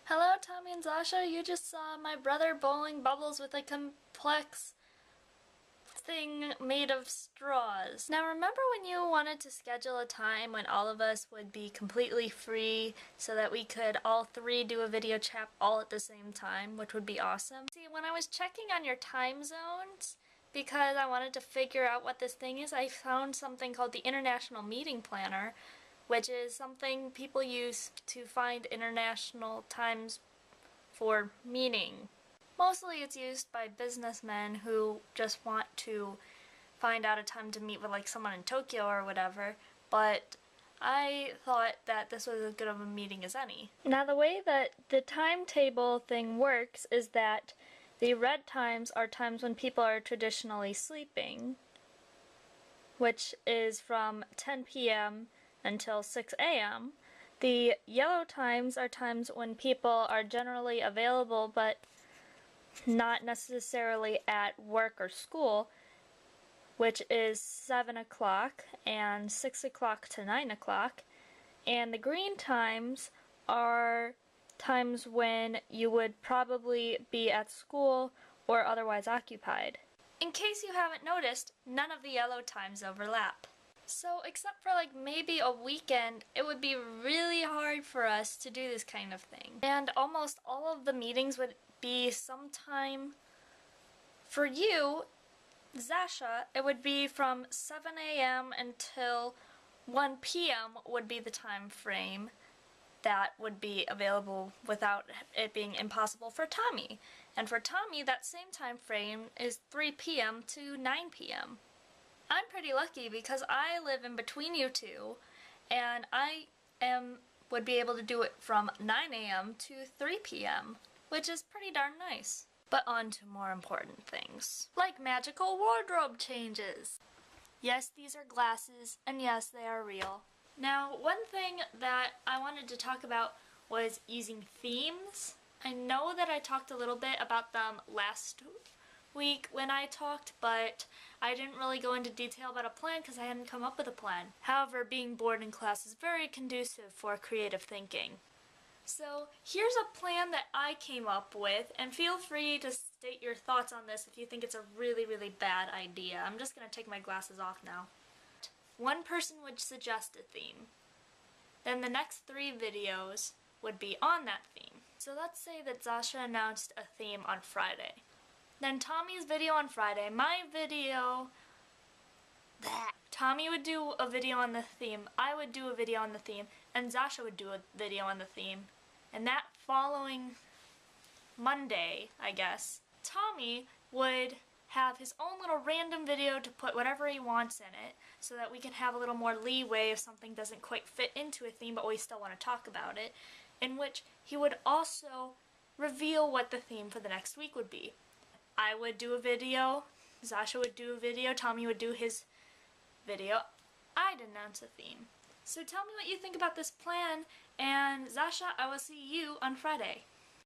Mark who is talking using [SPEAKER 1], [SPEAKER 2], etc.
[SPEAKER 1] Hello, Tommy and Zasha. You just saw my brother bowling bubbles with a complex thing made of straws. Now remember when you wanted to schedule a time when all of us would be completely free so that we could all three do a video chat all at the same time, which would be awesome? See, when I was checking on your time zones, because I wanted to figure out what this thing is, I found something called the International Meeting Planner, which is something people use to find international times for meeting. Mostly it's used by businessmen who just want to find out a time to meet with like someone in Tokyo or whatever, but I thought that this was as good of a meeting as any. Now the way that the timetable thing works is that the red times are times when people are traditionally sleeping, which is from 10 p.m. until 6 a.m. The yellow times are times when people are generally available but not necessarily at work or school, which is 7 o'clock and 6 o'clock to 9 o'clock. And the green times are times when you would probably be at school or otherwise occupied. In case you haven't noticed, none of the yellow times overlap. So except for like maybe a weekend, it would be really hard for us to do this kind of thing. And almost all of the meetings would be sometime for you, Zasha, it would be from 7 a.m. until 1 p.m. would be the time frame that would be available without it being impossible for Tommy. And for Tommy, that same time frame is 3 p.m. to 9 p.m. I'm pretty lucky because I live in between you two, and would be able to do it from 9 a.m. to 3 p.m., which is pretty darn nice. But on to more important things, like magical wardrobe changes. Yes, these are glasses, and yes, they are real. Now, one thing that I wanted to talk about was using themes. I know that I talked a little bit about them last week when I talked, but I didn't really go into detail about a plan because I hadn't come up with a plan. However, being bored in class is very conducive for creative thinking. So here's a plan that I came up with, and feel free to state your thoughts on this if you think it's a really, really bad idea. I'm just going to take my glasses off now. One person would suggest a theme. Then the next 3 videos would be on that theme. So let's say that Zasha announced a theme on Friday. Then Tommy's video on Friday, my video, Tommy would do a video on the theme, I would do a video on the theme, and Zasha would do a video on the theme. And that following Monday, I guess, Tommy would have his own little random video to put whatever he wants in it so that we can have a little more leeway if something doesn't quite fit into a theme but we still want to talk about it, in which he would also reveal what the theme for the next week would be. I would do a video, Zasha would do a video, Tommy would do his video, I'd announce a theme. So tell me what you think about this plan, and Zasha, I will see you on Friday.